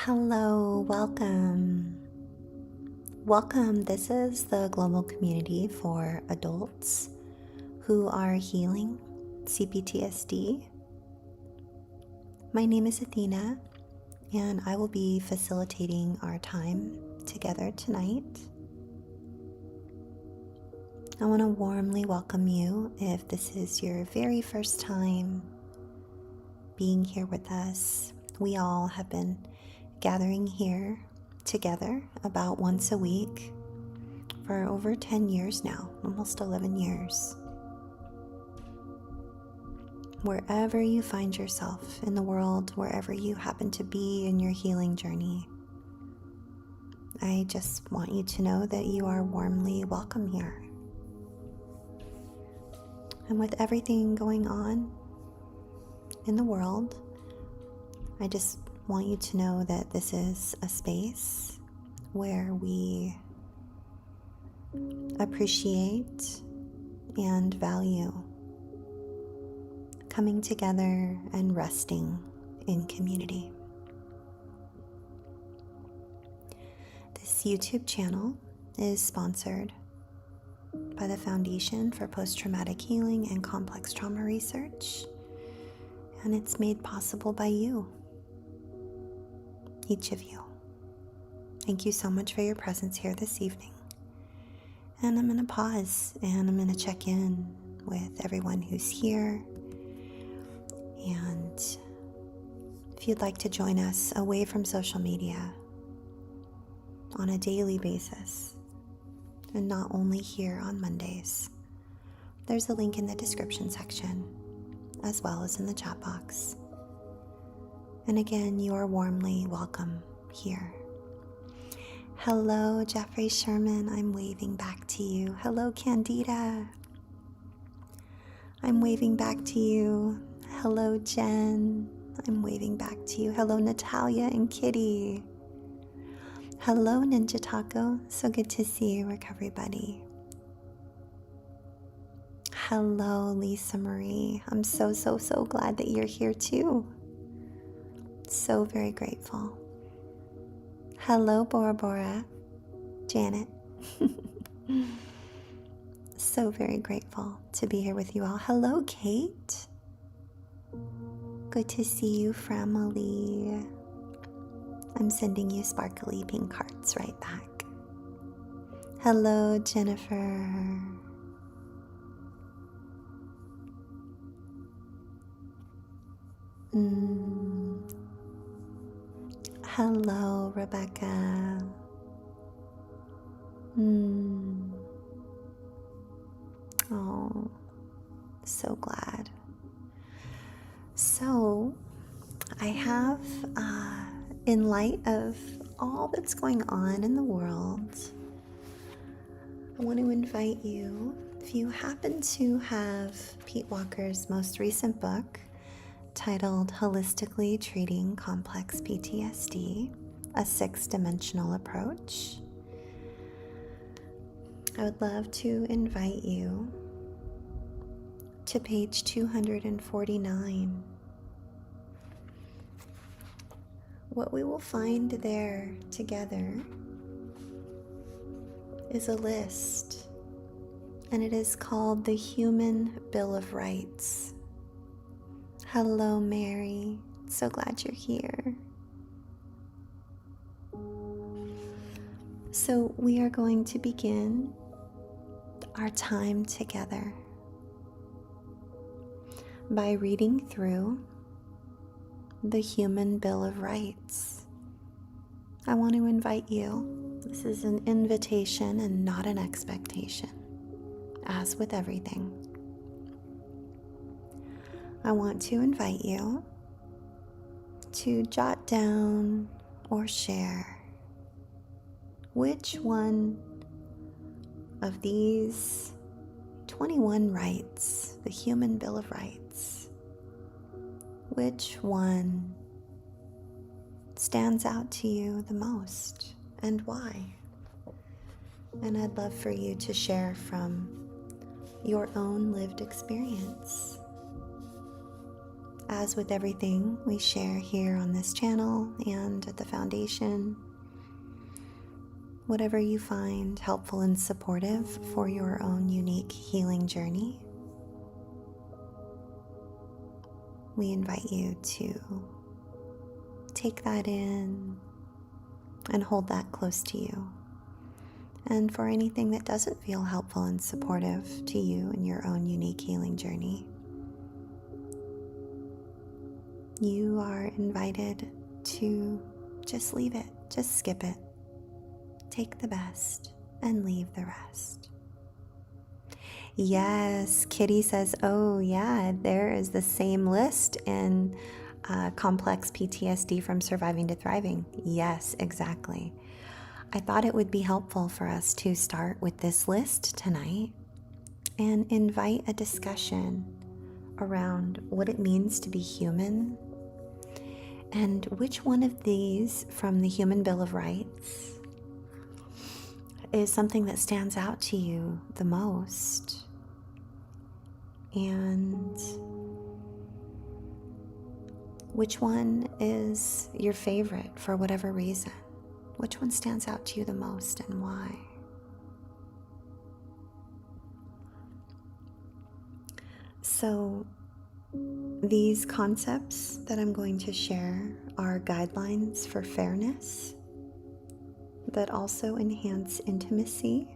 Hello, welcome. Welcome. This is the global community for adults who are healing CPTSD. My name is Athena, and I will be facilitating our time together tonight. I want to warmly welcome you if this is your very first time being here with us. We all have been gathering here together about once a week for over 10 years now, almost 11 years. Wherever you find yourself in the world, wherever you happen to be in your healing journey, I just want you to know that you are warmly welcome here. And with everything going on in the world, I just want you to know that this is a space where we appreciate and value coming together and resting in community. This YouTube channel is sponsored by the Foundation for Post-Traumatic Healing and Complex Trauma Research, and it's made possible by you, each of you. Thank you so much for your presence here this evening. And I'm going to pause and I'm going to check in with everyone who's here. And if you'd like to join us away from social media on a daily basis, and not only here on Mondays, there's a link in the description section as well as in the chat box. And again, you are warmly welcome here. Hello, Jeffrey Sherman. I'm waving back to you. Hello, Candida. I'm waving back to you. Hello, Jen. I'm waving back to you. Hello, Natalia and Kitty. Hello, Ninja Taco. So good to see you, Recovery Buddy. Hello, Lisa Marie. I'm so glad that you're here too. So very grateful. Hello, Bora Bora. Janet. So very grateful to be here with you all. Hello, Kate. Good to see you, family. I'm sending you sparkly pink hearts right back. Hello, Jennifer. Hello, Rebecca. Oh, so glad. So, I have, in light of all that's going on in the world, I want to invite you, if you happen to have Pete Walker's most recent book, titled Holistically Treating Complex PTSD, a 6-dimensional approach, I would love to invite you to page 249. What we will find there together is a list, and it is called the Human Bill of Rights. Hello, Mary. So glad you're here. So we are going to begin our time together by reading through the Human Bill of Rights. I want to invite you. This is an invitation and not an expectation, as with everything. I want to invite you to jot down or share which one of these 21 rights, the Human Bill of Rights, which one stands out to you the most and why? And I'd love for you to share from your own lived experience. As with everything we share here on this channel and at the foundation, whatever you find helpful and supportive for your own unique healing journey, we invite you to take that in and hold that close to you. And for anything that doesn't feel helpful and supportive to you in your own unique healing journey, you are invited to just leave it, just skip it. Take the best and leave the rest. Yes, Kitty says, oh yeah, there is the same list in complex PTSD from surviving to thriving. Yes, exactly. I thought it would be helpful for us to start with this list tonight and invite a discussion around what it means to be human and which one of these from the Human Bill of Rights is something that stands out to you the most. And which one is your favorite for whatever reason? Which one stands out to you the most and why? So, these concepts that I'm going to share are guidelines for fairness that also enhance intimacy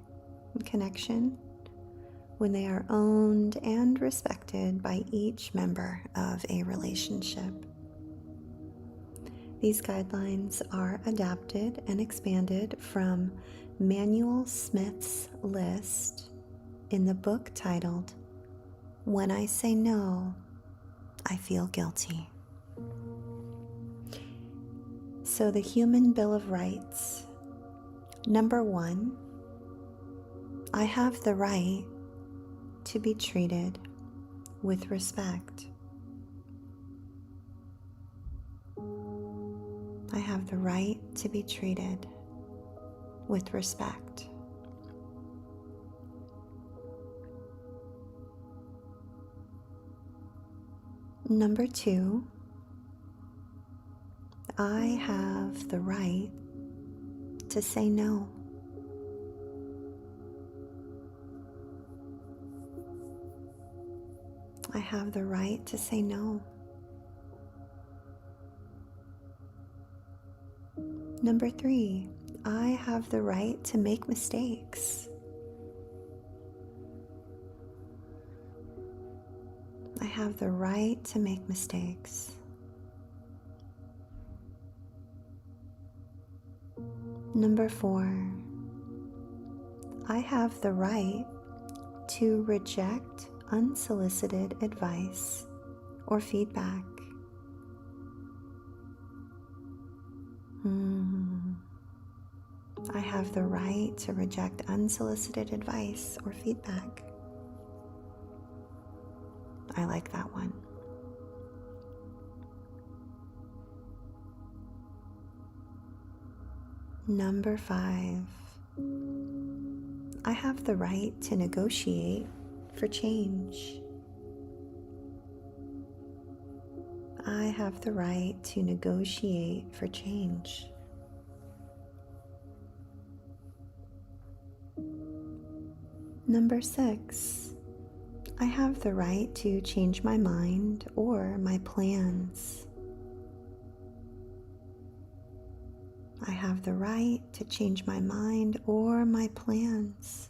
and connection when they are owned and respected by each member of a relationship. These guidelines are adapted and expanded from Manuel Smith's list in the book titled, When I Say No, I Feel Guilty. So the Human Bill of Rights. Number 1, I have the right to be treated with respect. I have the right to be treated with respect. Number 2, I have the right to say no. I have the right to say no. Number 3, I have the right to make mistakes. I have the right to make mistakes. Number 4, I have the right to reject unsolicited advice or feedback. I have the right to reject unsolicited advice or feedback. I like that one. Number 5, I have the right to negotiate for change. I have the right to negotiate for change. Number 6, I have the right to change my mind or my plans. I have the right to change my mind or my plans.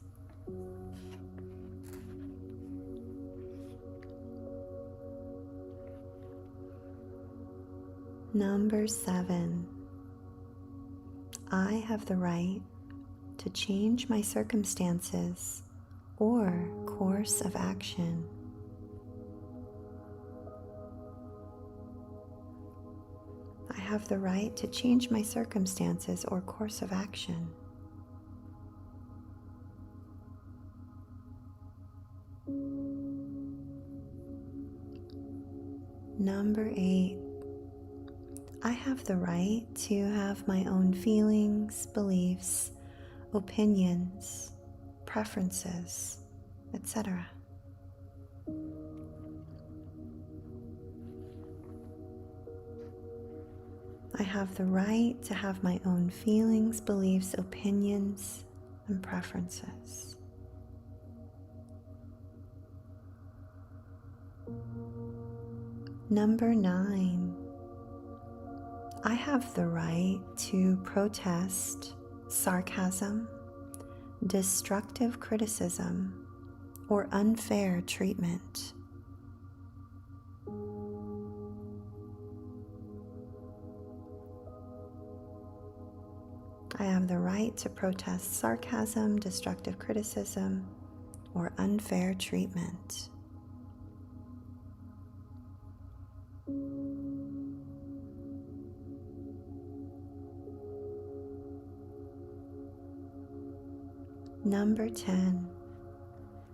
Number 7, I have the right to change my circumstances or course of action. I have the right to change my circumstances or course of action. Number 8, I have the right to have my own feelings, beliefs, opinions, preferences, etc. I have the right to have my own feelings, beliefs, opinions, and preferences. Number 9, I have the right to protest sarcasm, destructive criticism, or unfair treatment. I have the right to protest sarcasm, destructive criticism, or unfair treatment. Number 10,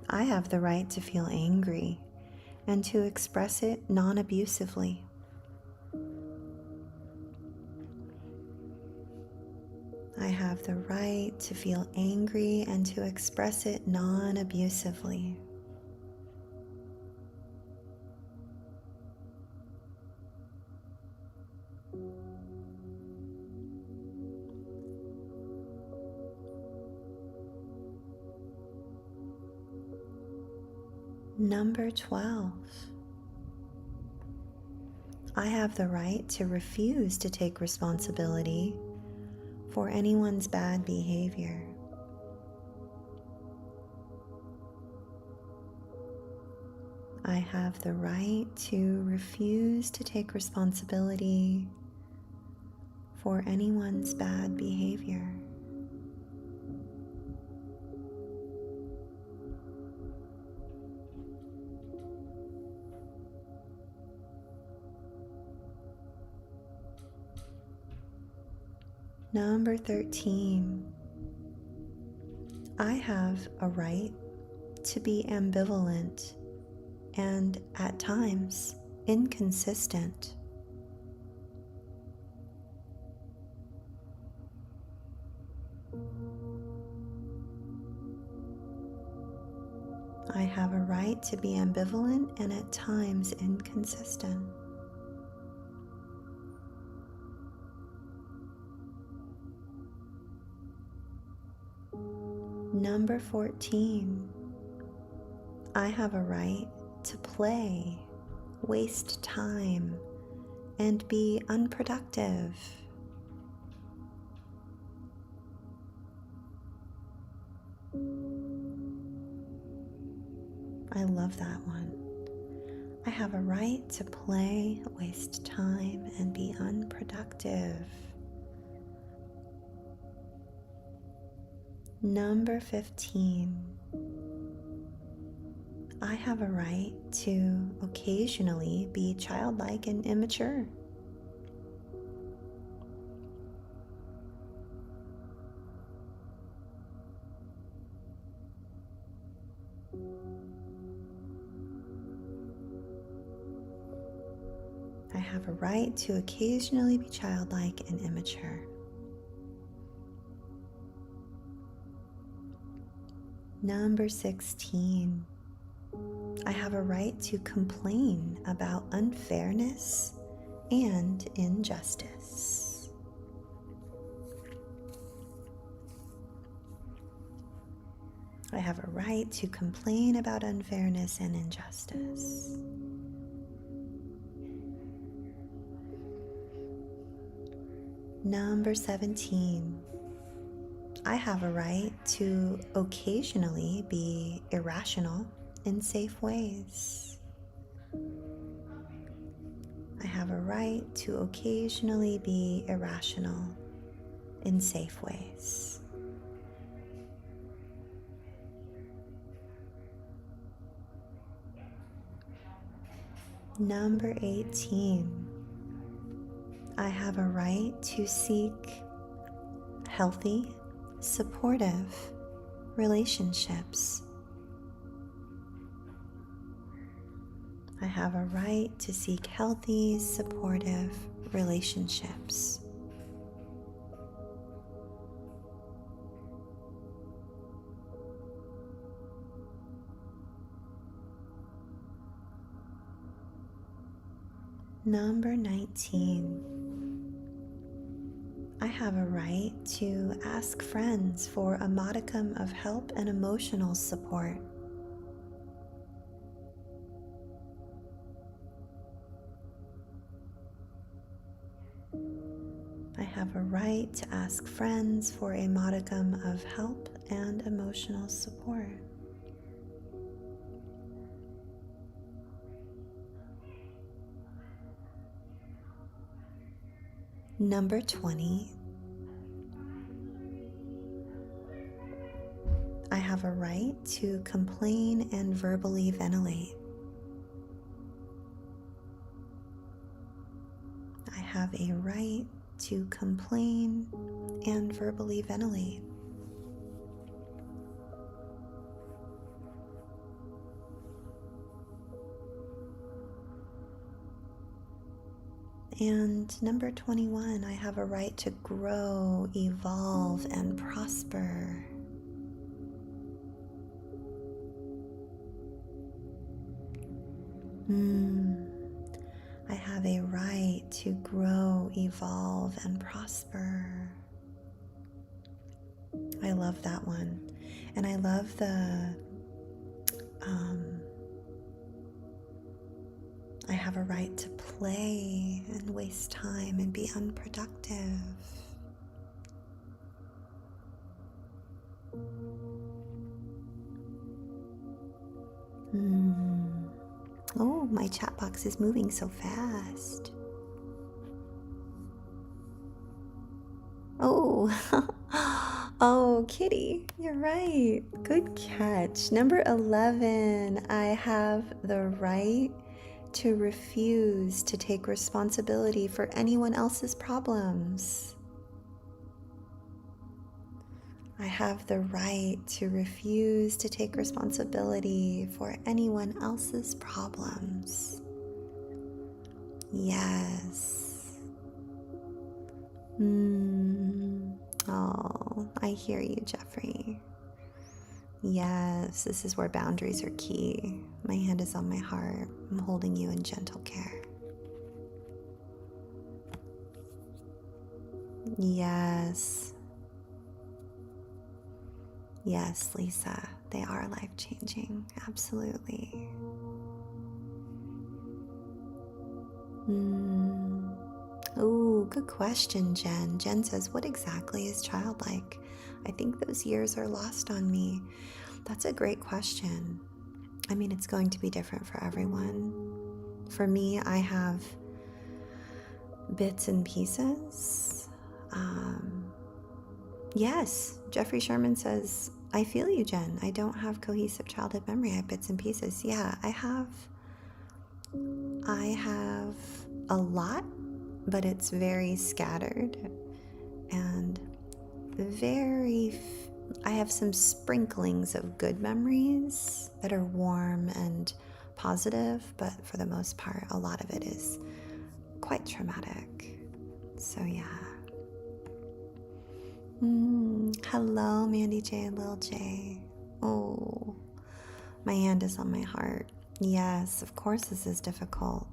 I have the right to feel angry and to express it non-abusively. I have the right to feel angry and to express it non-abusively. Number 12, I have the right to refuse to take responsibility for anyone's bad behavior. I have the right to refuse to take responsibility for anyone's bad behavior. Number 13, I have a right to be ambivalent and at times inconsistent. I have a right to be ambivalent and at times inconsistent. Number 14, I have a right to play, waste time, and be unproductive. I love that one. I have a right to play, waste time, and be unproductive. Number 15, I have a right to occasionally be childlike and immature. I have a right to occasionally be childlike and immature. Number 16, I have a right to complain about unfairness and injustice. I have a right to complain about unfairness and injustice. Number 17, I have a right to occasionally be irrational in safe ways. I have a right to occasionally be irrational in safe ways. Number 18, I have a right to seek healthy, supportive relationships. I have a right to seek healthy, supportive relationships. Number 19, have a right to ask friends for a modicum of help and emotional support. I have a right to ask friends for a modicum of help and emotional support. Number 20, I have a right to complain and verbally ventilate. I have a right to complain and verbally ventilate. And number 21, I have a right to grow, evolve, and prosper. I have a right to grow, evolve, and prosper. I love that one. And I love I have a right to play and waste time and be unproductive. Oh, my chat box is moving so fast. Oh, oh, Kitty, you're right. Good catch. Number 11, I have the right to refuse to take responsibility for anyone else's problems. I have the right to refuse to take responsibility for anyone else's problems. Yes. Oh, I hear you, Jeffrey. Yes, this is where boundaries are key. My hand is on my heart. I'm holding you in gentle care. Yes. Yes, Lisa, they are life-changing. Absolutely. Oh, good question, Jen. Jen says, what exactly is childlike? I think those years are lost on me. That's a great question. I mean, it's going to be different for everyone. For me, I have bits and pieces. Yes, Jeffrey Sherman says, I feel you, Jen. I don't have cohesive childhood memory. I have bits and pieces. Yeah, I have a lot, but it's very scattered and I have some sprinklings of good memories that are warm and positive, but for the most part, a lot of it is quite traumatic. So yeah. Hello, Mandy J and Lil J. Oh, my hand is on my heart. Yes, of course this is difficult.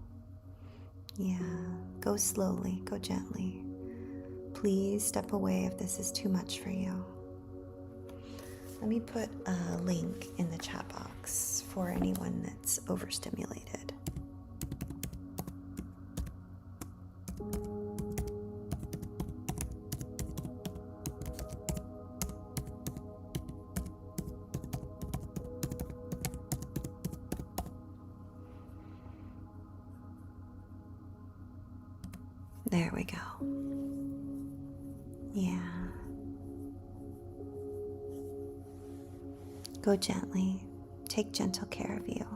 Yeah, go slowly, go gently. Please step away if this is too much for you. Let me put a link in the chat box for anyone that's overstimulated. There we go. Yeah. Go gently. Take gentle care of you.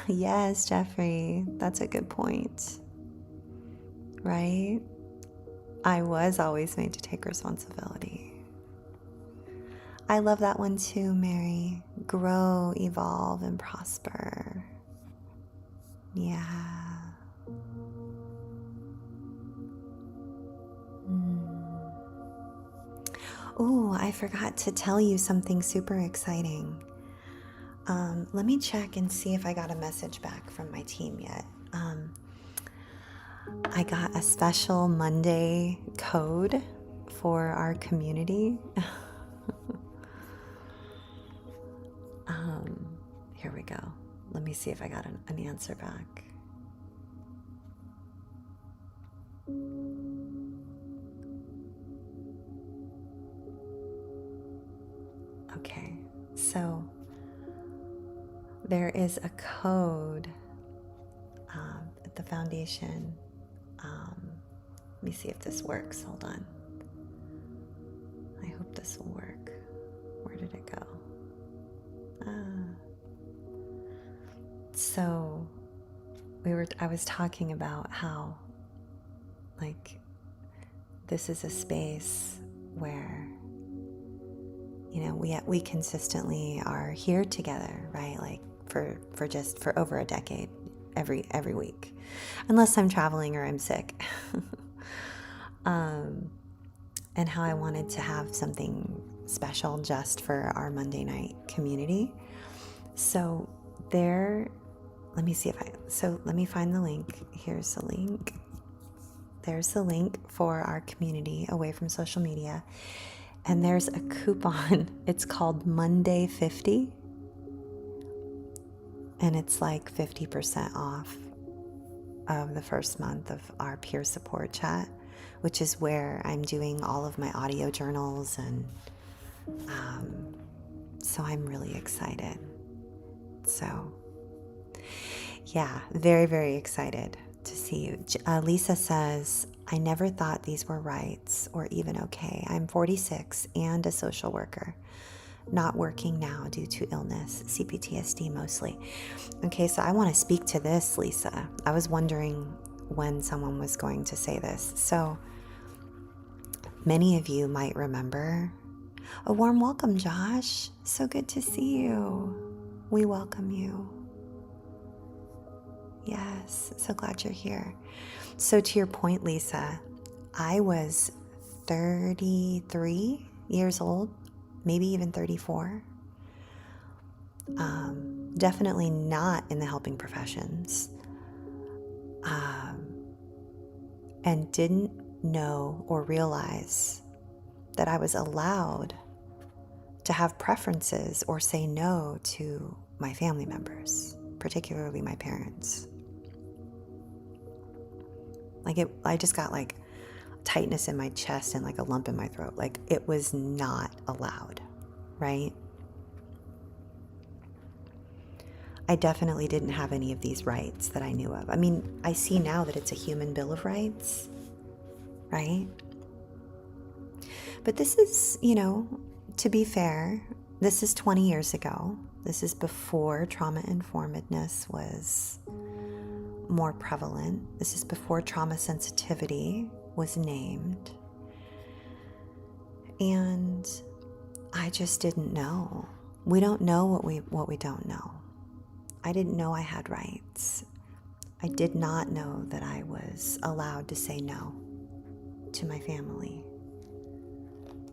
Yes, Jeffrey. That's a good point. Right? I was always made to take responsibility. I love that one too, Mary. Grow, evolve, and prosper. Yeah. Oh, I forgot to tell you something super exciting. Let me check and see if I got a message back from my team yet. I got a special Monday code for our community. Here we go. Let me see if I got an answer back. Okay, so there is a code at the foundation. Let me see if this works. Hold on. I hope this will work. Where did it go? So I was talking about how, like, this is a space where, you know, we consistently are here together, right? Like for over a decade, every week, unless I'm traveling or I'm sick. And how I wanted to have something special just for our Monday night community. So let me find the link. Here's the link. There's the link for our community away from social media. And there's a coupon. It's called Monday 50. And it's like 50% off of the first month of our peer support chat, which is where I'm doing all of my audio journals. And so I'm really excited. So yeah, very, very excited to see you. Lisa says, I never thought these were rights or even okay. I'm 46 and a social worker. Not working now due to illness, CPTSD mostly. Okay, so I want to speak to this, Lisa. I was wondering when someone was going to say this. So many of you might remember. A warm welcome, Josh. So good to see you. We welcome you. Yes, so glad you're here. So to your point, Lisa, I was 33 years old, maybe even 34. Definitely not in the helping professions. And didn't know or realize that I was allowed to have preferences or say no to my family members, particularly my parents. I just got like tightness in my chest and like a lump in my throat. Like it was not allowed, right? I definitely didn't have any of these rights that I knew of. I mean, I see now that it's a human bill of rights, right? But this is, to be fair, this is 20 years ago. This is before trauma-informedness was more prevalent. This is before trauma sensitivity was named. And I just didn't know. We don't know what we don't know. I didn't know I had rights. I did not know that I was allowed to say no to my family,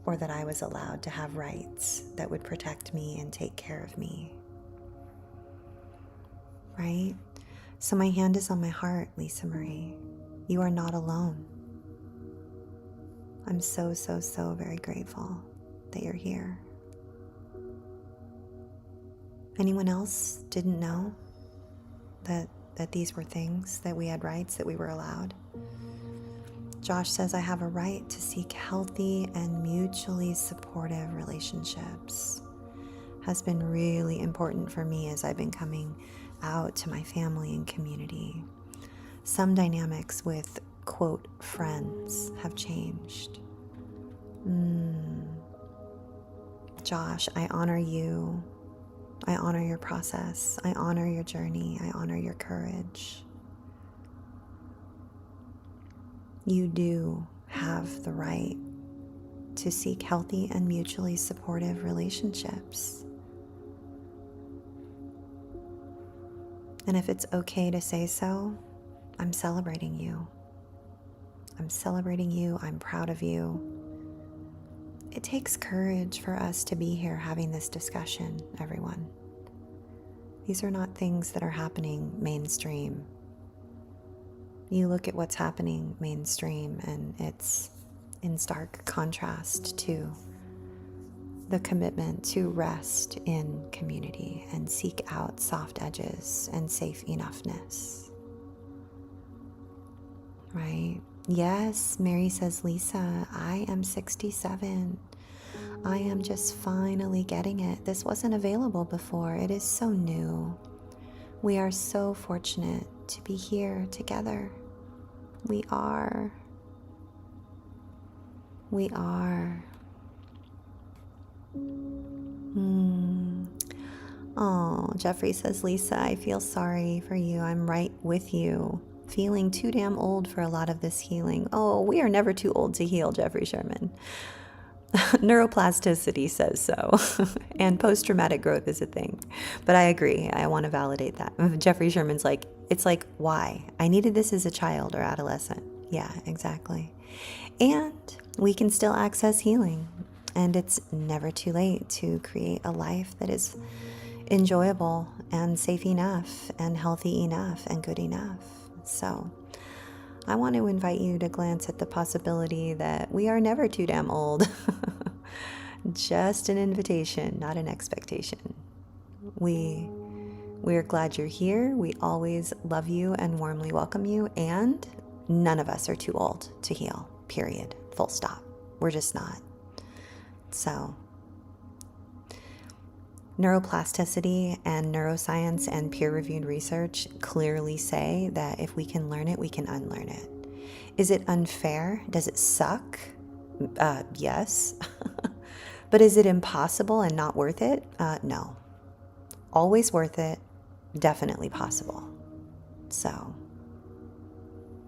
or that I was allowed to have rights that would protect me and take care of me. Right? So my hand is on my heart, Lisa Marie. You are not alone. I'm so, so, so very grateful that you're here. Anyone else didn't know that these were things, that we had rights, that we were allowed? Josh says, I have a right to seek healthy and mutually supportive relationships. Has been really important for me as I've been coming out to my family and community. Some dynamics with, quote, friends have changed. Josh, I honor you. I honor your process. I honor your journey. I honor your courage. You do have the right to seek healthy and mutually supportive relationships. And if it's okay to say so, I'm celebrating you. I'm celebrating you. I'm proud of you. It takes courage for us to be here having this discussion, everyone. These are not things that are happening mainstream. You look at what's happening mainstream, and it's in stark contrast to the commitment to rest in community and seek out soft edges and safe enoughness. Right? Yes, Mary says, Lisa, I am 67. I am just finally getting it. This wasn't available before. It is so new. We are so fortunate to be here together. We are. We are. Oh, Jeffrey says, Lisa, I feel sorry for you. I'm right with you. Feeling too damn old for a lot of this healing. Oh, we are never too old to heal, Jeffrey Sherman. Neuroplasticity says so. And post-traumatic growth is a thing. But I agree. I want to validate that. Jeffrey Sherman's like, it's like, why? I needed this as a child or adolescent. Yeah, exactly. And we can still access healing. And it's never too late to create a life that is enjoyable and safe enough and healthy enough and good enough. So I want to invite you to glance at the possibility that we are never too damn old. Just an invitation, not an expectation. We're glad you're here. We always love you and warmly welcome you. And none of us are too old to heal, period. Full stop. We're just not. So neuroplasticity and neuroscience and peer-reviewed research clearly say that if we can learn it, we can unlearn it. Is it unfair? Does it suck? Yes. But is it impossible and not worth it? No. Always worth it. Definitely possible. So,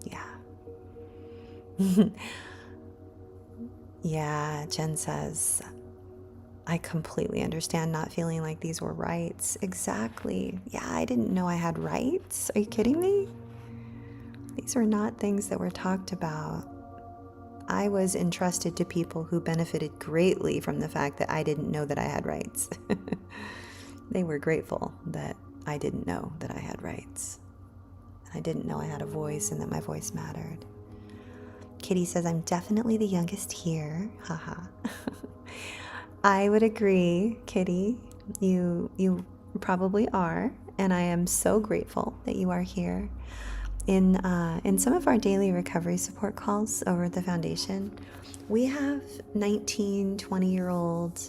yeah. Yeah, Jen says, I completely understand not feeling like these were rights. Exactly. Yeah, I didn't know I had rights. Are you kidding me? These are not things that were talked about. I was entrusted to people who benefited greatly from the fact that I didn't know that I had rights. They were grateful that I didn't know that I had rights. I didn't know I had a voice and that my voice mattered. Kitty says, I'm definitely the youngest here. Haha. I would agree, Kitty. You probably are, and I am so grateful that you are here. In some of our daily recovery support calls over at the foundation, we have 19, 20-year-old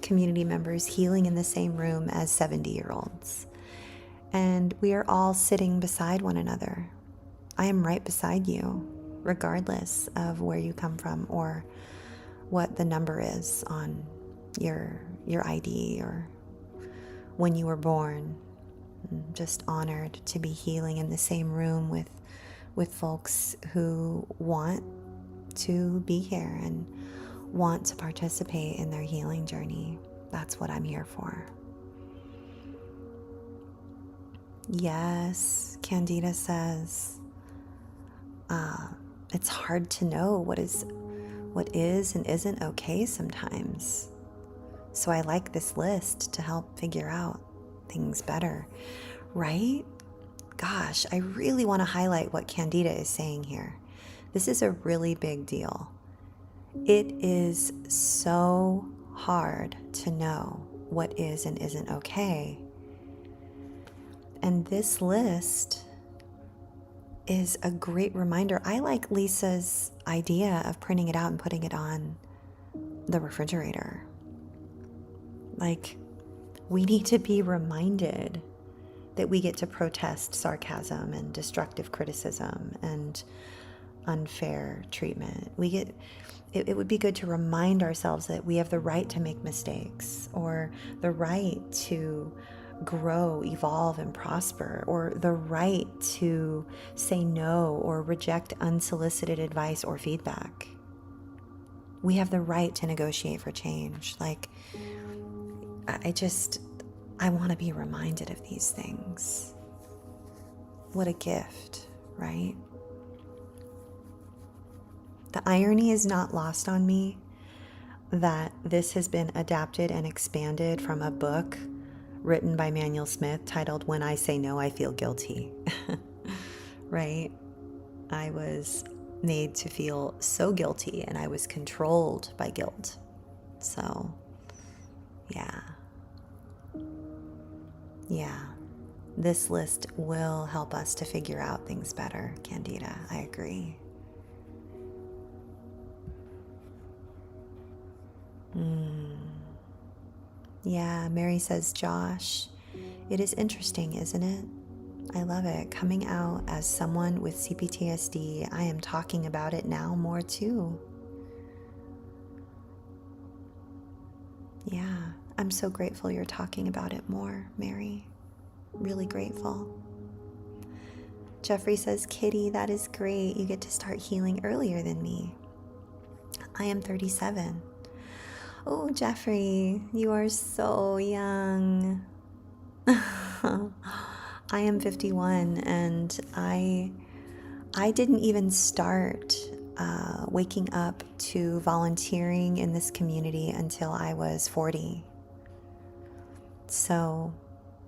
community members healing in the same room as 70-year-olds. And we are all sitting beside one another. I am right beside you, regardless of where you come from or what the number is on your ID or when you were born. I'm just honored to be healing in the same room with folks who want to be here and want to participate in their healing journey. That's what I'm here for. Yes, Candida says, it's hard to know what is and isn't okay sometimes. So I like this list to help figure out things better, right? Gosh, I really want to highlight what Candida is saying here. This is a really big deal. It is so hard to know what is and isn't okay. And this list is a great reminder. I like Lisa's idea of printing it out and putting it on the refrigerator. Like, we need to be reminded that we get to protest sarcasm and destructive criticism and unfair treatment. It would be good to remind ourselves that we have the right to make mistakes, or the right to grow, evolve, and prosper, or the right to say no or reject unsolicited advice or feedback. We have the right to negotiate for change. Like, I want to be reminded of these things. What a gift, right? The irony is not lost on me that this has been adapted and expanded from a book written by Manuel Smith titled When I Say No, I Feel Guilty, right? I was made to feel so guilty, and I was controlled by guilt. So, yeah. Yeah. This list will help us to figure out things better, Candida. I agree. Yeah, Mary says, Josh, it is interesting, isn't it? I love it. Coming out as someone with CPTSD, I am talking about it now more too. Yeah, I'm so grateful you're talking about it more, Mary. Really grateful. Jeffrey says, Kitty, that is great. You get to start healing earlier than me. I am 37. Oh, Jeffrey, you are so young. I am 51, and I didn't even start waking up to volunteering in this community until I was 40. So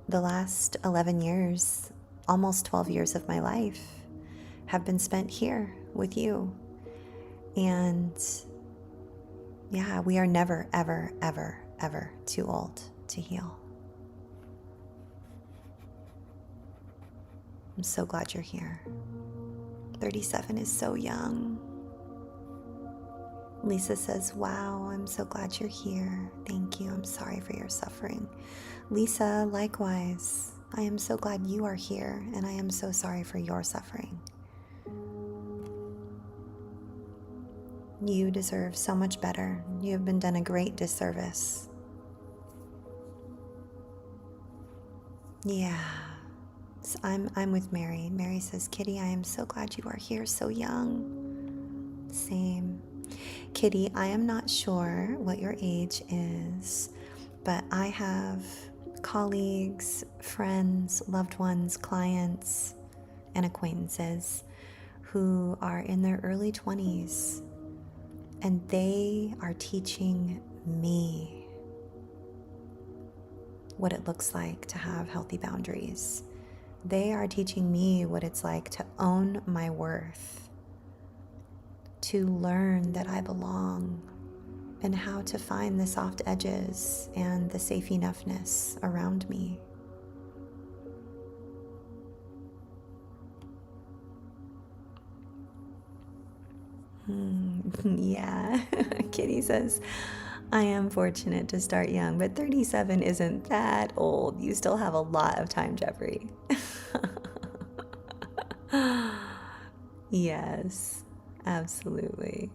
the last 11 years, almost 12 years of my life, have been spent here with you. And yeah, we are never, ever, ever, ever too old to heal. I'm so glad you're here. 37 is so young. Lisa says, wow, I'm so glad you're here. Thank you. I'm sorry for your suffering. Lisa, likewise. I am so glad you are here, and I am so sorry for your suffering. You deserve so much better. You have been done a great disservice. Yeah. So I'm with Mary. Mary says, Kitty, I am so glad you are here so young. Same. Kitty, I am not sure what your age is, but I have colleagues, friends, loved ones, clients, and acquaintances who are in their early 20s, and they are teaching me what it looks like to have healthy boundaries. They are teaching me what it's like to own my worth, to learn that I belong, and how to find the soft edges and the safe enoughness around me. Yeah, Kitty says, I am fortunate to start young, but 37 isn't that old. You still have a lot of time, Jeffrey. Yes, absolutely.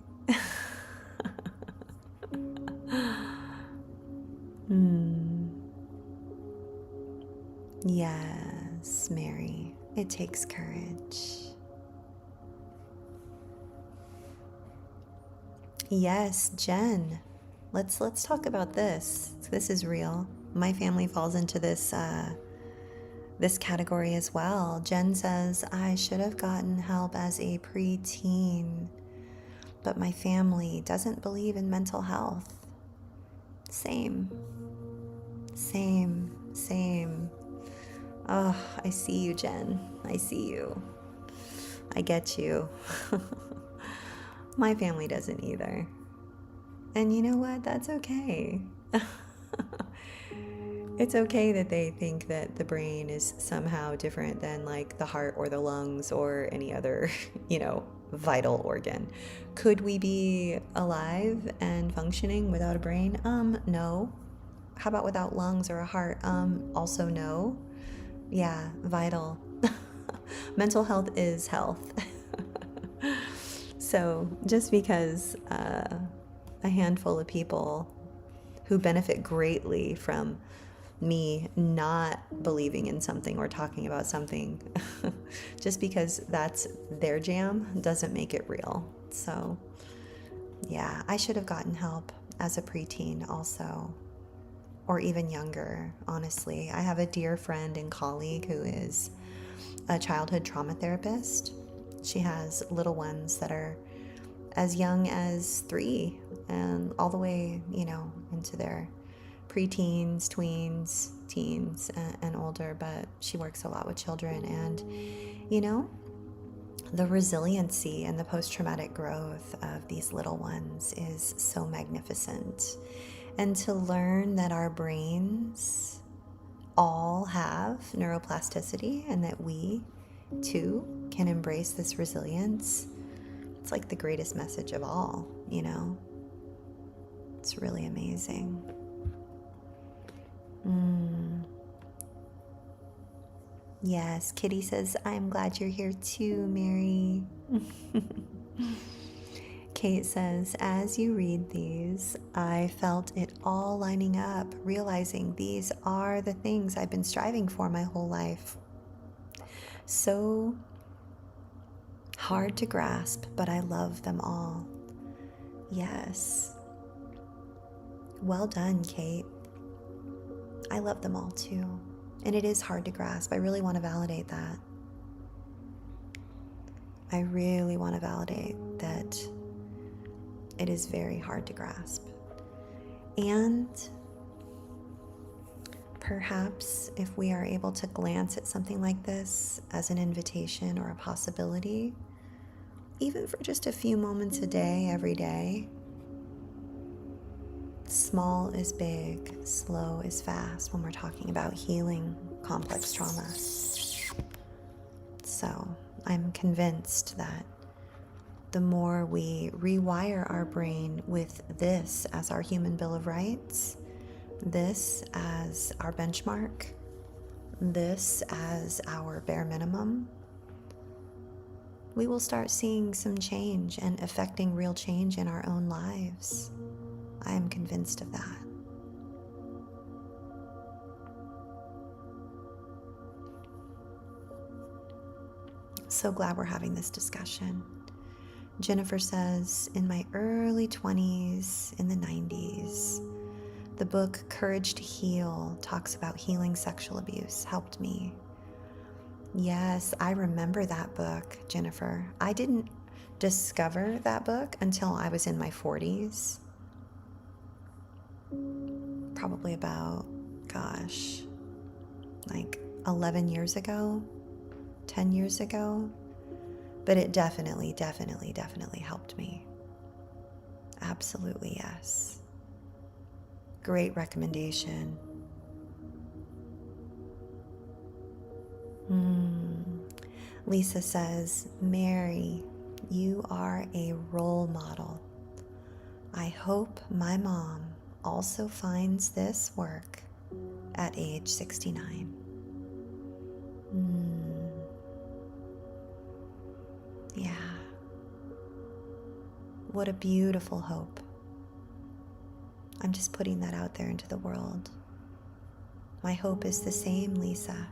Yes, Mary, it takes courage. Yes, Jen. Let's talk about this. This is real. My family falls into this this category as well. Jen says, I should have gotten help as a preteen, but my family doesn't believe in mental health. Same. Oh, I see you, Jen. I see you. I get you. My family doesn't either. And you know what? That's okay. It's okay that they think that the brain is somehow different than like the heart or the lungs or any other, vital organ. Could we be alive and functioning without a brain? No. How about without lungs or a heart? Also no. Yeah, vital. Mental health is health. So just because a handful of people who benefit greatly from me not believing in something or talking about something, just because that's their jam doesn't make it real. So yeah, I should have gotten help as a preteen also, or even younger, honestly. I have a dear friend and colleague who is a childhood trauma therapist. She has little ones that are as young as 3 and all the way, into their preteens, tweens, teens, and older, but she works a lot with children. And, the resiliency and the post-traumatic growth of these little ones is so magnificent. And to learn that our brains all have neuroplasticity and that we too can embrace this resilience, it's like the greatest message of all, you know? It's really amazing. Yes, Kitty says, I'm glad you're here too, Mary. Kate says, as you read these, I felt it all lining up, realizing these are the things I've been striving for my whole life. So hard to grasp, but I love them all. Yes. Well done, Kate. I love them all too. And it is hard to grasp. I really want to validate that. I really want to validate that it is very hard to grasp. And perhaps if we are able to glance at something like this as an invitation or a possibility, even for just a few moments a day, every day, small is big, slow is fast when we're talking about healing complex trauma. So I'm convinced that the more we rewire our brain with this as our human bill of rights, this as our benchmark, this as our bare minimum, we will start seeing some change and affecting real change in our own lives. I am convinced of that. So glad we're having this discussion. Jennifer says, in my early 20s, in the 90s, the book Courage to Heal talks about healing sexual abuse, helped me. Yes, I remember that book, Jennifer. I didn't discover that book until I was in my 40s. Probably about, like 11 years ago, 10 years ago. But it definitely helped me. Absolutely, yes. Great recommendation. Lisa says, Mary, you are a role model. I hope my mom also finds this work at age 69. Yeah. What a beautiful hope. I'm just putting that out there into the world. My hope is the same, Lisa,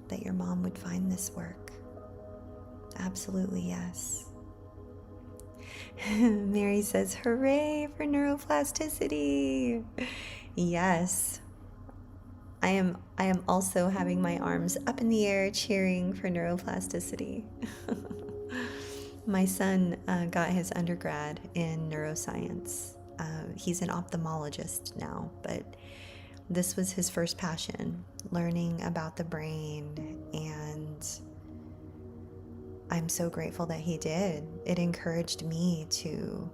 that your mom would find this work. Absolutely, yes. Mary says, hooray for neuroplasticity. Yes. I am also having my arms up in the air cheering for neuroplasticity. My son got his undergrad in neuroscience. He's an ophthalmologist now, but this was his first passion, learning about the brain, and I'm so grateful that he did. It encouraged me to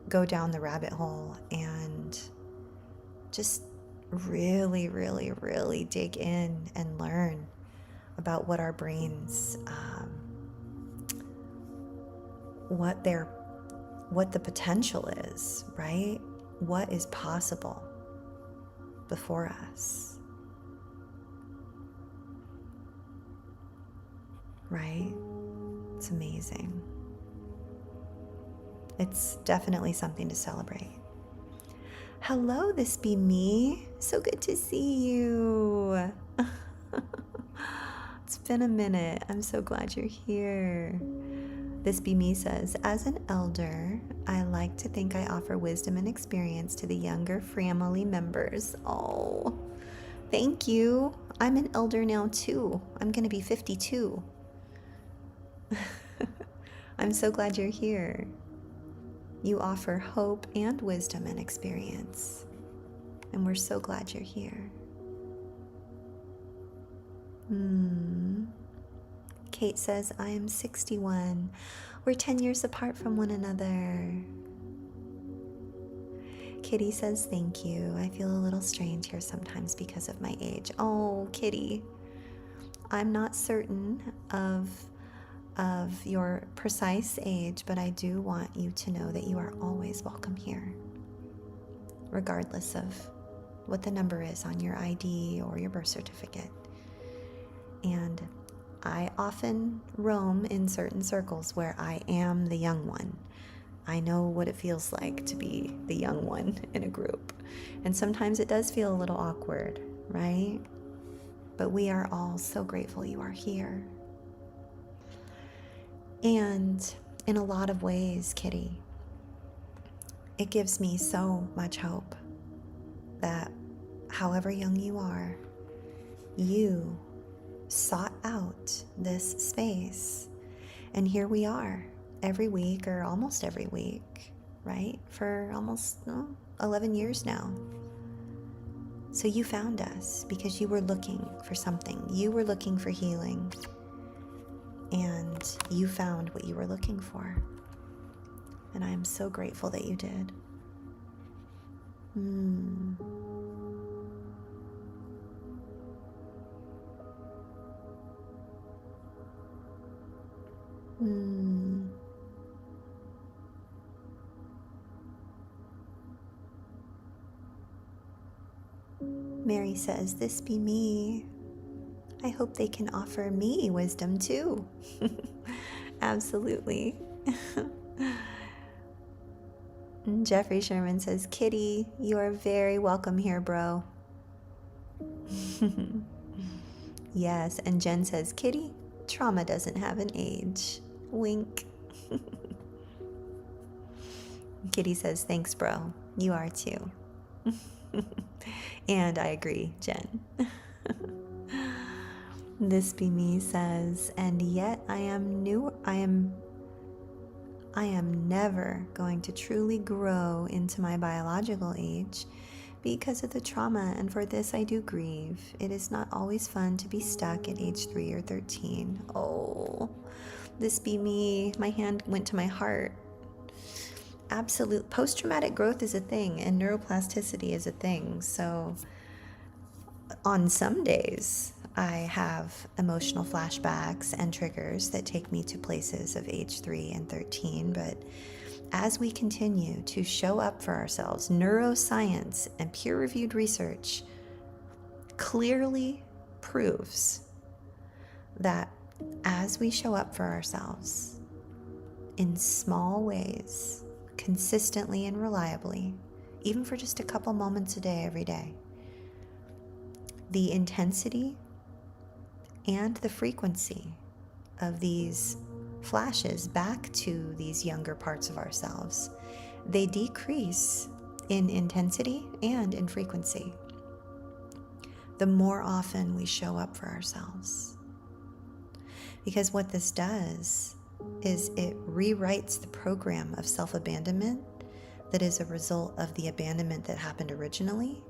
go down the rabbit hole and just really dig in and learn about what our brains, what the potential is, right? What is possible before us, right? It's amazing. It's definitely something to celebrate. Hello, this be me. So good to see you. It's been a minute. I'm so glad you're here. This be me says, as an elder, I like to think I offer wisdom and experience to the younger family members. Oh, thank you. I'm an elder now too. I'm going to be 52. I'm so glad you're here. You offer hope and wisdom and experience. And we're so glad you're here. Kate says, I am 61. We're 10 years apart from one another. Kitty says, thank you. I feel a little strange here sometimes because of my age. Oh, Kitty, I'm not certain of your precise age, but I do want you to know that you are always welcome here, regardless of what the number is on your ID or your birth certificate. And I often roam in certain circles where I am the young one. I know what it feels like to be the young one in a group. And sometimes it does feel a little awkward, right? But we are all so grateful you are here. And in a lot of ways, Kitty, it gives me so much hope that however young you are, you sought out this space. And here we are every week, or almost every week, right? For almost 11 years now. So you found us because you were looking for something. You were looking for healing. And you found what you were looking for. And I am so grateful that you did. Mary says, this be me. I hope they can offer me wisdom too. Absolutely. And Jeffrey Sherman says, Kitty, you are very welcome here, bro. Yes, and Jen says, Kitty, trauma doesn't have an age. Wink. Kitty says, thanks, bro. You are too. And I agree, Jen. This be me says, and yet I am never going to truly grow into my biological age because of the trauma, and for this I do grieve. It is not always fun to be stuck at age 3 or 13. Oh, this be me. My hand went to my heart. Absolute post-traumatic growth is a thing, and neuroplasticity is a thing. So on some days, I have emotional flashbacks and triggers that take me to places of age 3 and 13. But as we continue to show up for ourselves, neuroscience and peer-reviewed research clearly proves that as we show up for ourselves in small ways, consistently and reliably, even for just a couple moments a day, every day, the intensity and the frequency of these flashes back to these younger parts of ourselves, they decrease in intensity and in frequency the more often we show up for ourselves. Because what this does is it rewrites the program of self-abandonment that is a result of the abandonment that happened originally,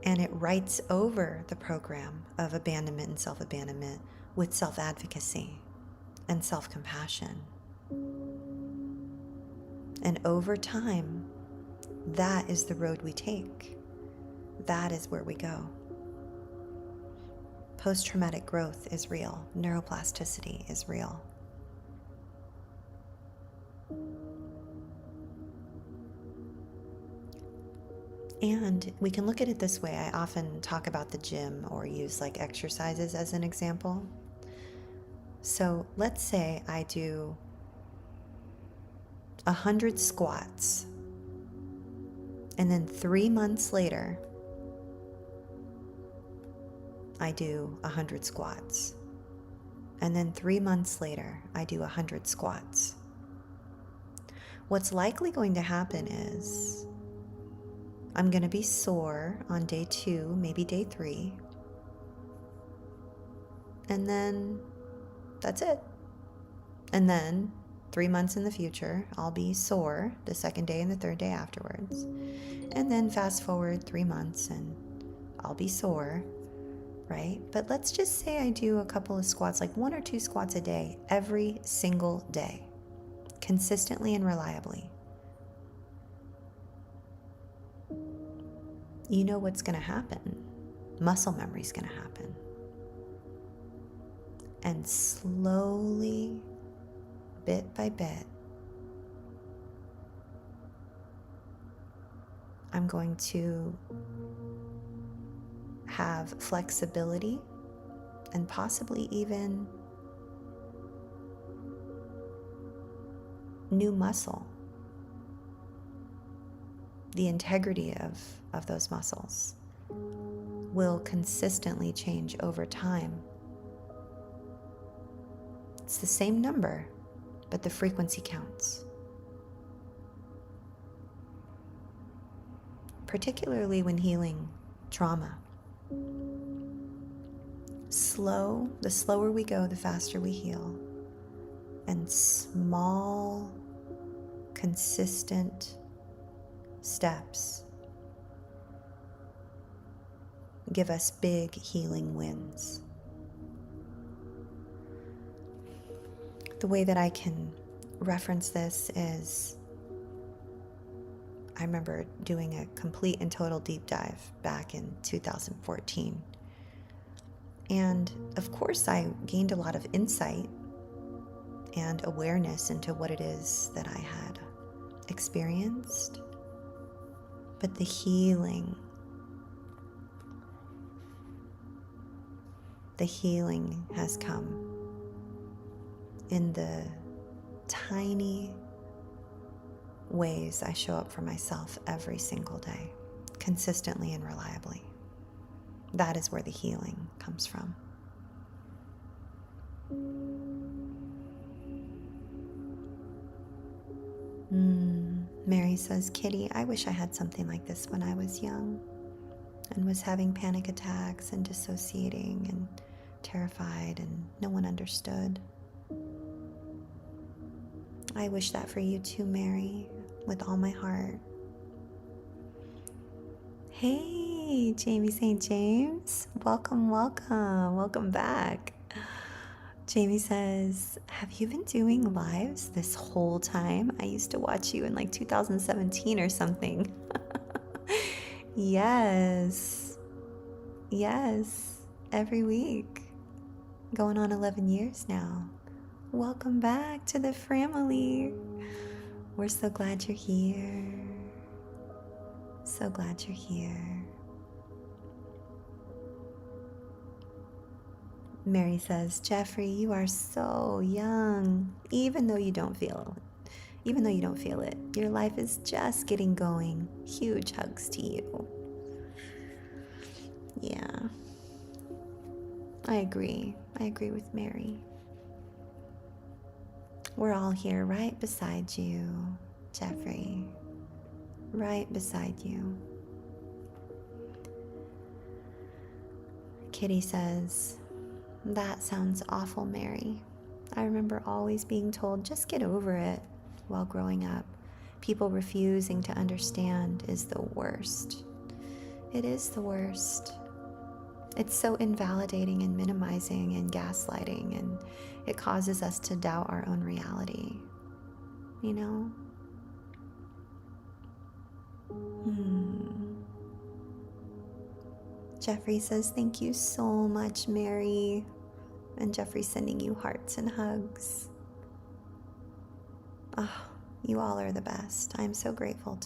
and it writes over the program of abandonment and self-abandonment with self-advocacy and self-compassion. And over time, that is the road we take. That is where we go. Post-traumatic growth is real. Neuroplasticity is real. And we can look at it this way. I often talk about the gym or use like exercises as an example. So let's say I do 100 squats, and then 3 months later, I do 100 squats. And then 3 months later, I do 100 squats. What's likely going to happen is I'm going to be sore on day 2, maybe day 3. And then that's it. And then 3 months in the future, I'll be sore the second day and the third day afterwards. And then fast forward 3 months and I'll be sore, right? But let's just say I do a couple of squats, like 1 or 2 squats a day, every single day, consistently and reliably. You know what's going to happen. Muscle memory is going to happen. And slowly, bit by bit, I'm going to have flexibility and possibly even new muscle. The integrity of those muscles will consistently change over time. It's the same number, but the frequency counts. Particularly when healing trauma. The slower we go, the faster we heal. And small, consistent steps give us big healing wins. The way that I can reference this is, I remember doing a complete and total deep dive back in 2014. And of course, I gained a lot of insight and awareness into what it is that I had experienced. But the healing has come in the tiny ways I show up for myself every single day, consistently and reliably. That is where the healing comes from. Mary says, Kitty, I wish I had something like this when I was young and was having panic attacks and dissociating and terrified and no one understood. I wish that for you too, Mary, with all my heart. Hey, Jamie St. James. Welcome back. Jamie says, have you been doing lives this whole time? I used to watch you in like 2017 or something. Yes, every week. Going on 11 years now. Welcome back to the family. We're so glad you're here. So glad you're here. Mary says, Jeffrey, you are so young, even though you don't feel it. Your life is just getting going. Huge hugs to you. Yeah. I agree with Mary. We're all here right beside you, Jeffrey. Right beside you. Kitty says, that sounds awful, Mary. I remember always being told, just get over it while growing up. People refusing to understand is the worst. It is the worst. It's so invalidating and minimizing and gaslighting, and it causes us to doubt our own reality. You know? Jeffrey says, thank you so much, Mary. And Jeffrey's sending you hearts and hugs. Oh, you all are the best. I'm so grateful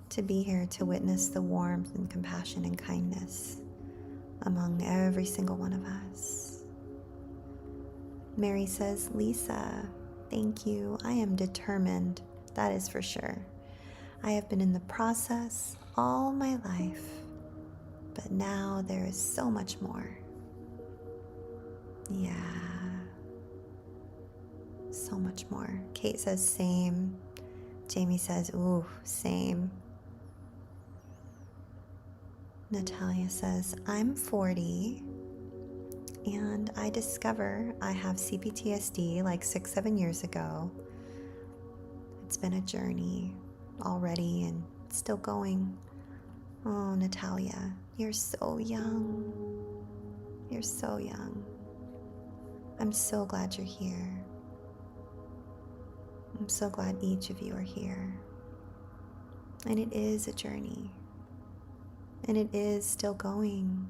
to be here to witness the warmth and compassion and kindness among every single one of us. Mary says, Lisa, thank you. I am determined. That is for sure. I have been in the process all my life, but now there is so much more. Yeah. So much more. Kate says, same. Jamie says, ooh, same. Natalia says, I'm 40 and I discover I have CPTSD like 6-7 years ago. It's been a journey already and it's still going. Oh, Natalia, you're so young. You're so young. I'm so glad you're here. I'm so glad each of you are here. And it is a journey. And it is still going.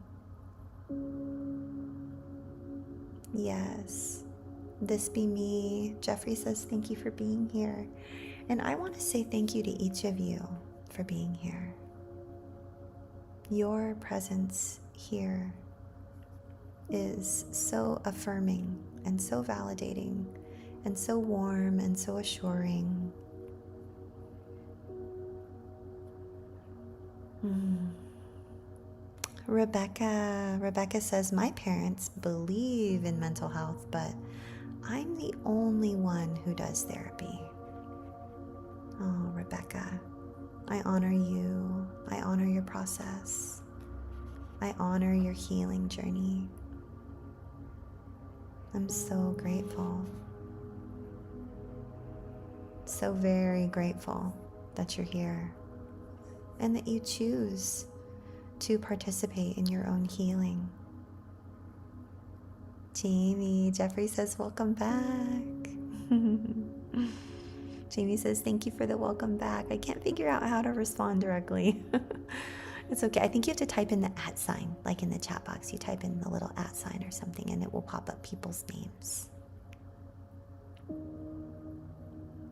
Yes. This be me. Jeffrey says thank you for being here. And I want to say thank you to each of you for being here. Your presence here is so affirming and so validating and so warm and so assuring. Rebecca says, my parents believe in mental health, but I'm the only one who does therapy. Oh, Rebecca, I honor you. I honor your process. I honor your healing journey. I'm so grateful. So very grateful that you're here and that you choose to participate in your own healing. Jeffrey says, welcome back. Jamie says, thank you for the welcome back. I can't figure out how to respond directly. It's okay. I think you have to type in the @ sign, like in the chat box. You type in the little @ sign or something, and it will pop up people's names.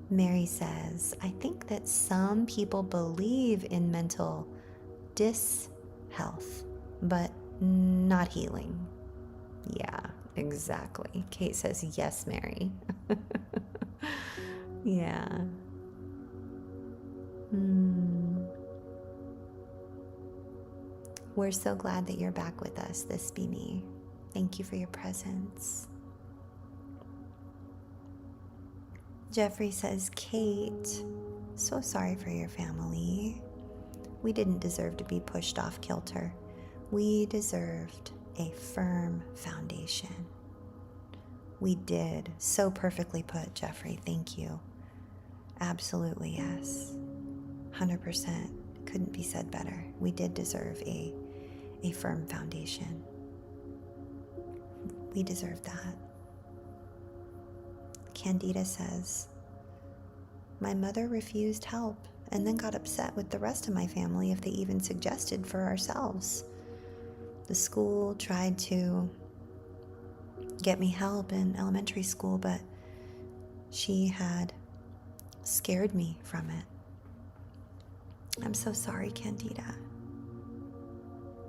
Mary says, I think that some people believe in mental health, but not healing. Yeah, exactly. Kate says, yes, Mary. Yeah. We're so glad that you're back with us, this be me. Thank you for your presence. Jeffrey says, Kate, so sorry for your family. We didn't deserve to be pushed off kilter. We deserved a firm foundation. We did. So perfectly put, Jeffrey. Thank you. Absolutely, yes. 100%. Couldn't be said better. We did deserve a firm foundation. We deserve that. Candida says, my mother refused help and then got upset with the rest of my family if they even suggested for ourselves. The school tried to get me help in elementary school, but she had scared me from it. I'm so sorry, Candida.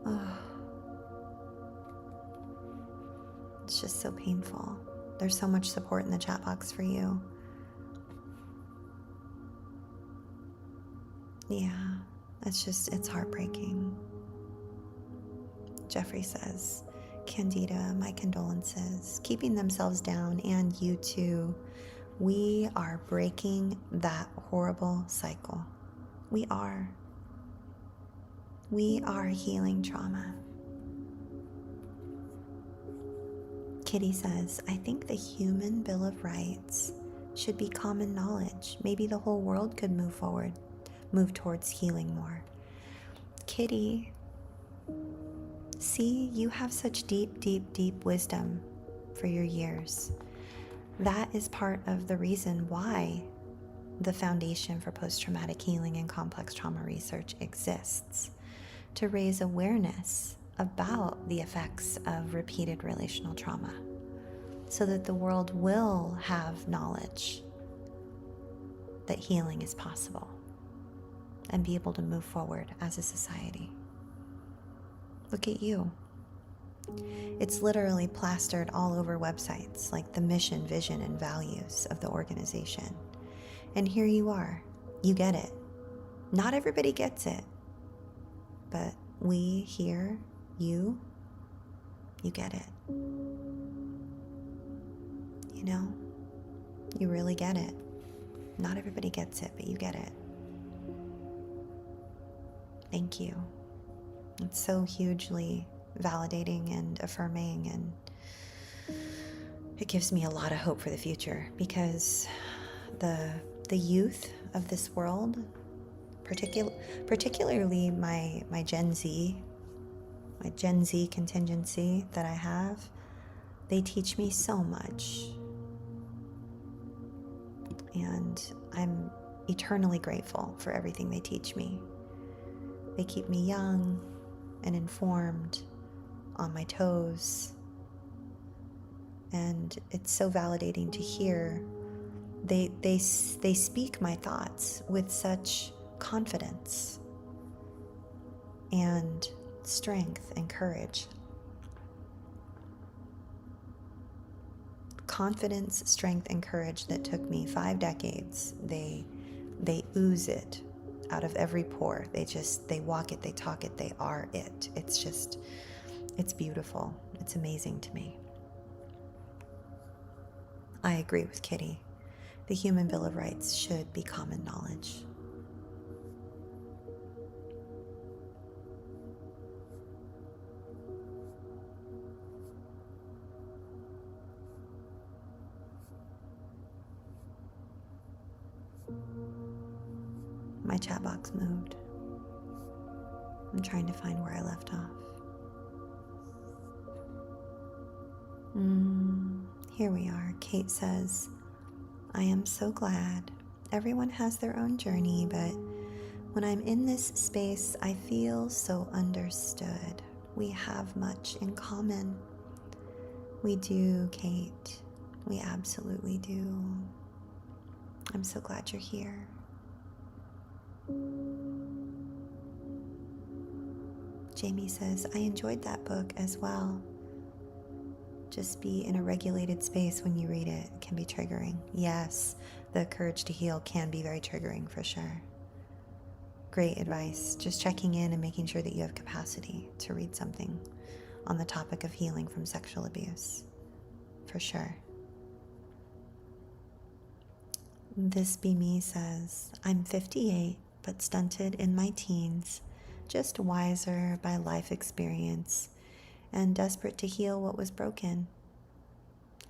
Oh, it's just so painful. There's so much support in the chat box for you. Yeah, it's heartbreaking. Jeffrey says, Candida, my condolences. Keeping themselves down, and you too. We are breaking that horrible cycle. We are. We are healing trauma. Kitty says, I think the Human Bill of Rights should be common knowledge. Maybe the whole world could move towards healing more. Kitty, see, you have such deep, deep, deep wisdom for your years. That is part of the reason why the Foundation for Post-Traumatic Healing and Complex Trauma Research exists, to raise awareness about the effects of repeated relational trauma so that the world will have knowledge that healing is possible and be able to move forward as a society. Look at you. It's literally plastered all over websites, like the mission, vision, and values of the organization. And here you are. You get it. Not everybody gets it. But we here, you get it. You know, you really get it. Not everybody gets it, but you get it. Thank you. It's so hugely validating and affirming, and it gives me a lot of hope for the future, because the youth of this world, particularly my Gen Z, my Gen Z contingency that I have, they teach me so much. And I'm eternally grateful for everything they teach me. They keep me young and informed, on my toes. And it's so validating to hear they speak my thoughts with such confidence and strength and courage. Confidence, strength, and courage that took me 5 decades. They ooze it out of every pore. They walk it, they talk it, they are it. It's beautiful. It's amazing to me. I agree with Kitty. The Human Bill of Rights should be common knowledge. My chat box moved. I'm trying to find where I left off. Here we are. Kate says, I am so glad. Everyone has their own journey, but when I'm in this space, I feel so understood. We have much in common. We do, Kate. We absolutely do. I'm so glad you're here. Jamie says, I enjoyed that book as well. Just be in a regulated space when you read it. It can be triggering. Yes, the Courage to Heal can be very triggering for sure. Great advice. Just checking in and making sure that you have capacity to read something on the topic of healing from sexual abuse. For sure. This Be Me says, I'm 58, but stunted in my teens, just wiser by life experience, and desperate to heal what was broken.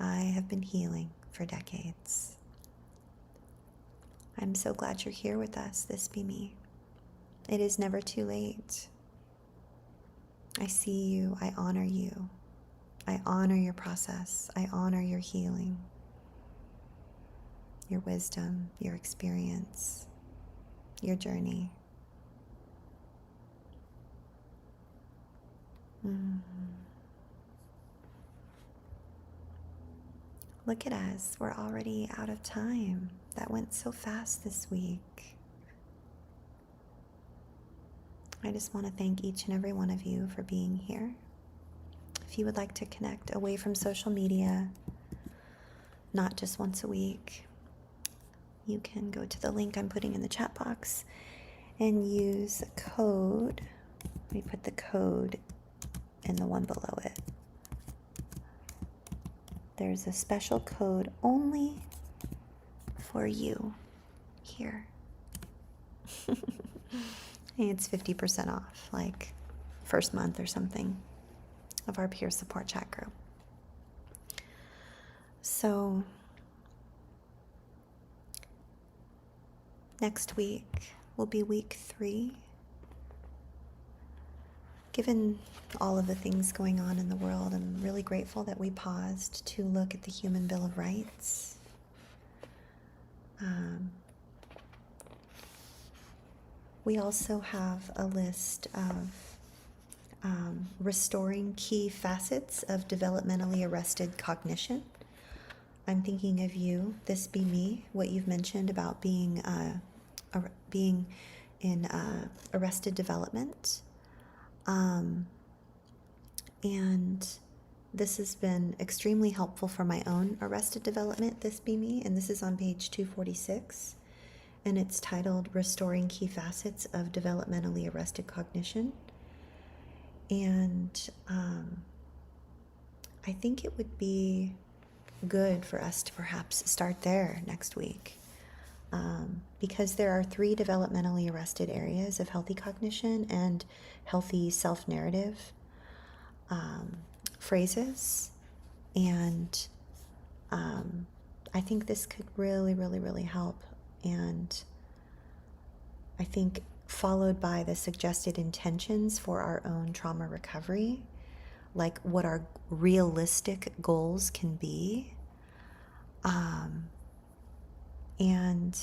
I have been healing for decades. I'm so glad you're here with us, This Be Me. It is never too late. I see you. I honor you. I honor your process. I honor your healing, your wisdom, your experience, your journey. Look at us. We're already out of time. That went so fast this week. I just want to thank each and every one of you for being here. If you would like to connect away from social media, not just once a week, you can go to the link I'm putting in the chat box and use a code. Let me put the code in the one below it. There's a special code only for you here. It's 50% off, like first month or something of our peer support chat group. So next week will be week 3. Given all of the things going on in the world, I'm really grateful that we paused to look at the Human Bill of Rights. We also have a list of restoring key facets of developmentally arrested cognition. I'm thinking of you, This Be Me, what you've mentioned about being in arrested development. And this has been extremely helpful for my own arrested development, This Be Me, and this is on page 246, and it's titled Restoring Key Facets of Developmentally Arrested Cognition. And I think it would be good for us to perhaps start there next week, because there are 3 developmentally arrested areas of healthy cognition and healthy self-narrative phrases, and I think this could really, really, really help. And I think followed by the suggested intentions for our own trauma recovery, like what our realistic goals can be. And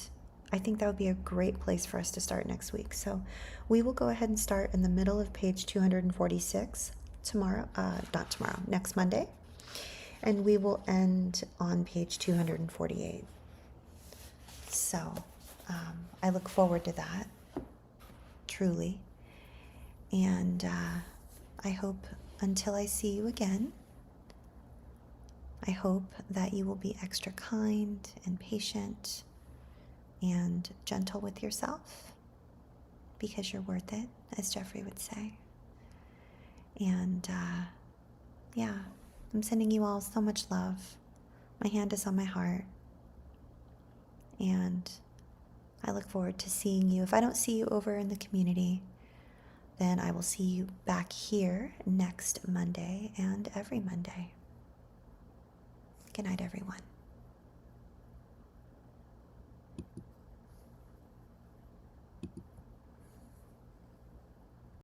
I think that would be a great place for us to start next week. So we will go ahead and start in the middle of page 246 tomorrow, not tomorrow, next Monday. And we will end on page 248. So I look forward to that, truly. And I hope until I see you again, I hope that you will be extra kind and patient and gentle with yourself, because you're worth it, as Jeffrey would say. And yeah, I'm sending you all so much love. My hand is on my heart. And I look forward to seeing you. If I don't see you over in the community, then I will see you back here next Monday and every Monday. Good night, everyone.